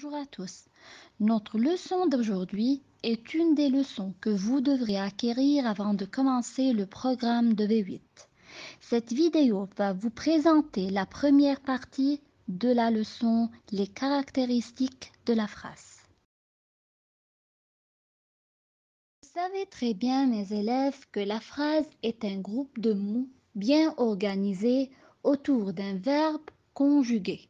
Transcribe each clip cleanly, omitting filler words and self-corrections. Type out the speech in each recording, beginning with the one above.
Bonjour à tous. Notre leçon d'aujourd'hui est une des leçons que vous devrez acquérir avant de commencer le programme de B8. Cette vidéo va vous présenter la première partie de la leçon, les caractéristiques de la phrase. Vous savez très bien, mes élèves, que la phrase est un groupe de mots bien organisés autour d'un verbe conjugué.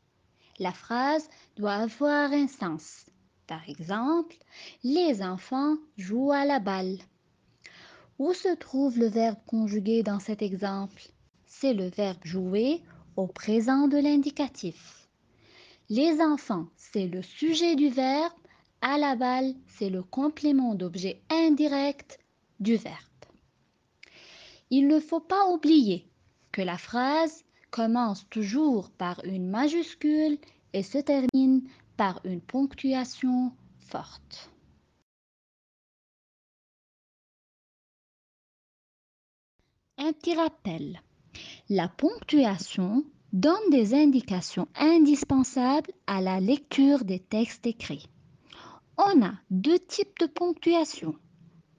La phrase doit avoir un sens. Par exemple, les enfants jouent à la balle. Où se trouve le verbe conjugué dans cet exemple? C'est le verbe jouer au présent de l'indicatif. Les enfants, c'est le sujet du verbe. À la balle, c'est le complément d'objet indirect du verbe. Il ne faut pas oublier que la phrase commence toujours par une majuscule et se termine par une ponctuation forte. Un petit rappel. La ponctuation donne des indications indispensables à la lecture des textes écrits. On a deux types de ponctuation.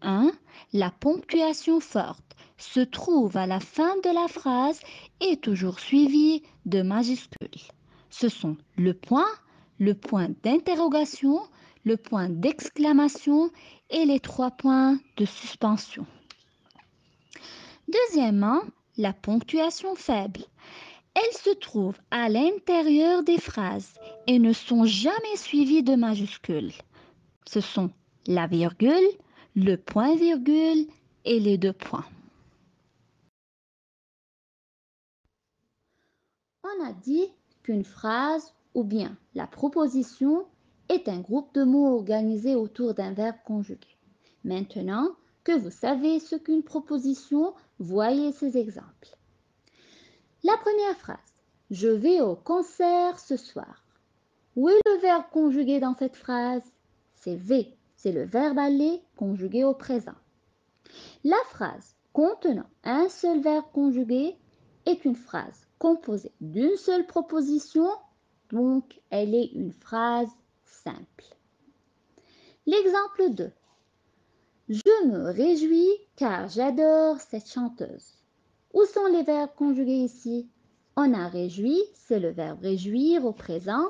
1. La ponctuation forte se trouve à la fin de la phrase et toujours suivie de majuscules. Ce sont le point d'interrogation, le point d'exclamation et les 3 points de suspension. Deuxièmement, la ponctuation faible. Elles se trouvent à l'intérieur des phrases et ne sont jamais suivies de majuscules. Ce sont la virgule, le point-virgule et les 2 points. On a dit qu'une phrase ou bien la proposition est un groupe de mots organisés autour d'un verbe conjugué. Maintenant que vous savez ce qu'une proposition, voyez ces exemples. La première phrase. Je vais au concert ce soir. Où est le verbe conjugué dans cette phrase? C'est V, c'est le verbe aller conjugué au présent. La phrase contenant un seul verbe conjugué est une phrase composée d'une seule proposition, donc elle est une phrase simple. L'exemple 2. Je me réjouis car j'adore cette chanteuse. Où sont les verbes conjugués ici? On a réjoui, c'est le verbe réjouir au présent,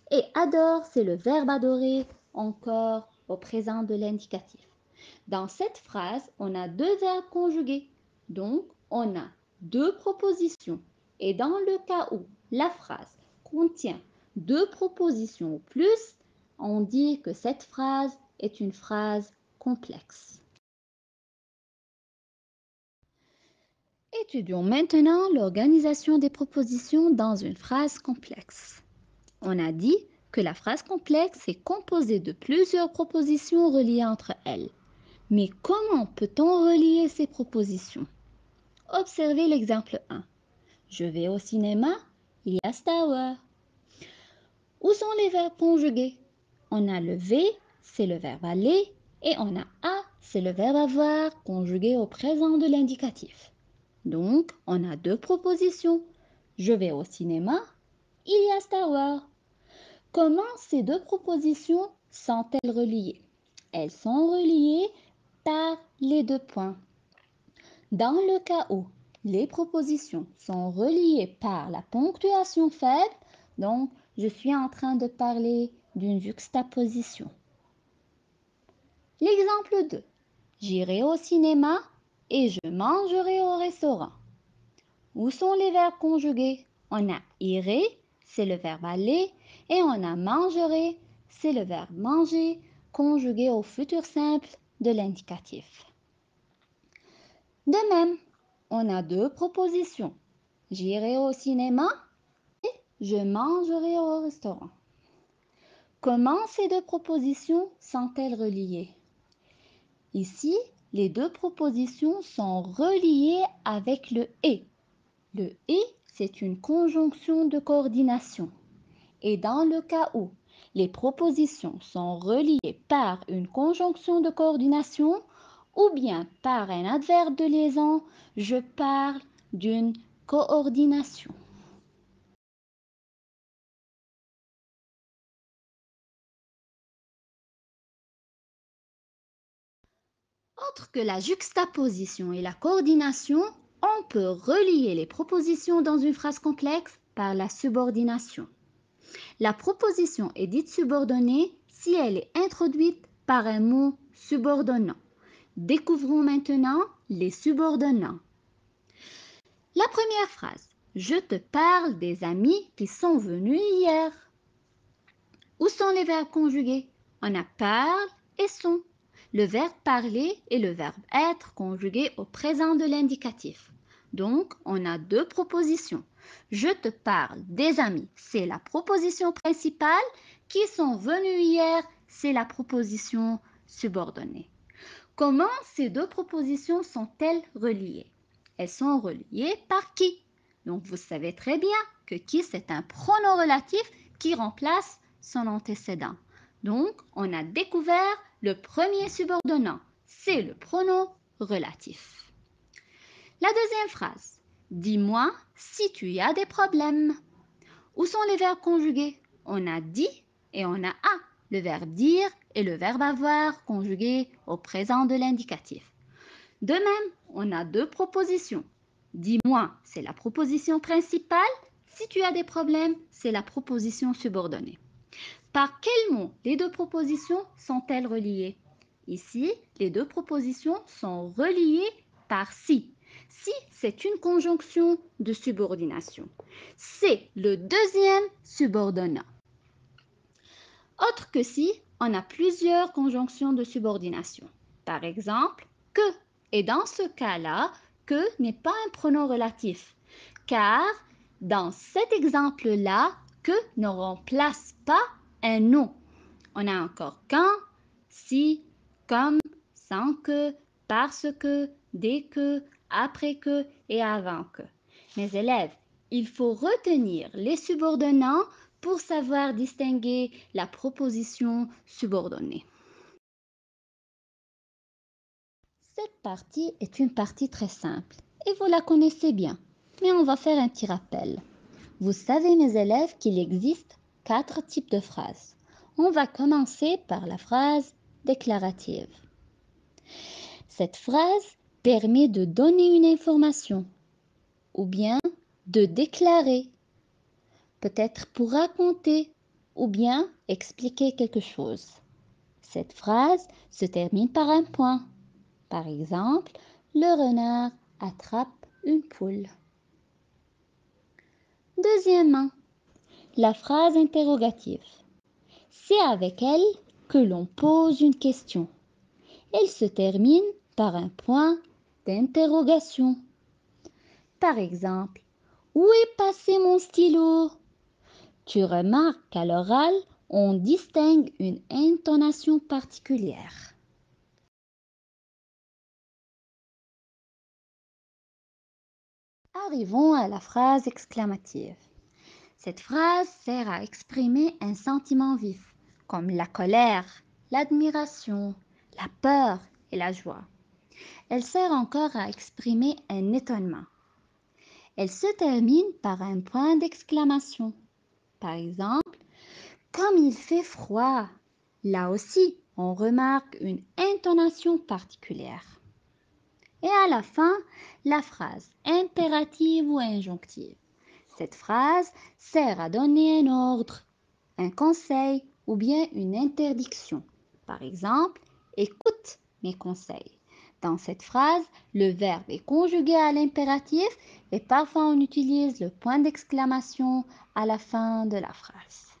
et adore, c'est le verbe adorer encore au présent de l'indicatif. Dans cette phrase, on a deux verbes conjugués, donc on a deux propositions. Et dans le cas où la phrase contient deux propositions ou plus, on dit que cette phrase est une phrase complexe. Étudions maintenant l'organisation des propositions dans une phrase complexe. On a dit que la phrase complexe est composée de plusieurs propositions reliées entre elles. Mais comment peut-on relier ces propositions? Observez l'exemple 1. Je vais au cinéma, il y a Star Wars. Où sont les verbes conjugués? On a le V, c'est le verbe aller, et on a A, c'est le verbe avoir conjugué au présent de l'indicatif. Donc, on a deux propositions. Je vais au cinéma, il y a Star Wars. Comment ces deux propositions sont-elles reliées? Elles sont reliées par les 2 points. Dans le cas où les propositions sont reliées par la ponctuation faible, donc je suis en train de parler d'une juxtaposition. L'exemple 2. J'irai au cinéma et je mangerai au restaurant. Où sont les verbes conjugués? On a irai, c'est le verbe aller, et on a mangerai, c'est le verbe manger, conjugué au futur simple de l'indicatif. De même, on a deux propositions. J'irai au cinéma et je mangerai au restaurant. Comment ces deux propositions sont-elles reliées? Ici, les deux propositions sont reliées avec le et. Le et, c'est une conjonction de coordination. Et dans le cas où les propositions sont reliées par une conjonction de coordination ou bien par un adverbe de liaison, je parle d'une coordination. Autre que la juxtaposition et la coordination, on peut relier les propositions dans une phrase complexe par la subordination. La proposition est dite subordonnée si elle est introduite par un mot subordonnant. Découvrons maintenant les subordonnants. La première phrase. Je te parle des amis qui sont venus hier. Où sont les verbes conjugués? On a parle et sont. Le verbe parler et le verbe être conjugués au présent de l'indicatif. Donc, on a deux propositions. Je te parle des amis, c'est la proposition principale. Qui sont venus hier, c'est la proposition subordonnée. Comment ces deux propositions sont-elles reliées? Elles sont reliées par qui? Donc, vous savez très bien que qui, c'est un pronom relatif qui remplace son antécédent. Donc, on a découvert le premier subordonnant, c'est le pronom relatif. La deuxième phrase. Dis-moi si tu as des problèmes. Où sont les verbes conjugués? On a dit et on a a. Le verbe dire et le verbe avoir conjugués au présent de l'indicatif. De même, on a deux propositions. Dis-moi, c'est la proposition principale. Si tu as des problèmes, c'est la proposition subordonnée. Par quel mot les deux propositions sont-elles reliées? Ici, les deux propositions sont reliées par si. Si, c'est une conjonction de subordination. C'est le deuxième subordonnat. Autre que si, on a plusieurs conjonctions de subordination. Par exemple, que. Et dans ce cas-là, que n'est pas un pronom relatif, car dans cet exemple-là, que ne remplace pas un nom. On a encore quand, si, comme, sans que, parce que, dès que, après que et avant que. Mes élèves, il faut retenir les subordonnants pour savoir distinguer la proposition subordonnée. Cette partie est une partie très simple et vous la connaissez bien, mais on va faire un petit rappel. Vous savez, mes élèves, qu'il existe 4 types de phrases. On va commencer par la phrase déclarative. Cette phrase permet de donner une information ou bien de déclarer, peut-être pour raconter ou bien expliquer quelque chose. Cette phrase se termine par un point. Par exemple, le renard attrape une poule. Deuxièmement, la phrase interrogative. C'est avec elle que l'on pose une question. Elle se termine par un point d'interrogation. Par exemple, où est passé mon stylo? Tu remarques qu'à l'oral, on distingue une intonation particulière. Arrivons à la phrase exclamative. Cette phrase sert à exprimer un sentiment vif, comme la colère, l'admiration, la peur et la joie. Elle sert encore à exprimer un étonnement. Elle se termine par un point d'exclamation. Par exemple, comme il fait froid. Là aussi, on remarque une intonation particulière. Et à la fin, la phrase impérative ou injonctive. Cette phrase sert à donner un ordre, un conseil ou bien une interdiction. Par exemple, écoute mes conseils. Dans cette phrase, le verbe est conjugué à l'impératif et parfois on utilise le point d'exclamation à la fin de la phrase.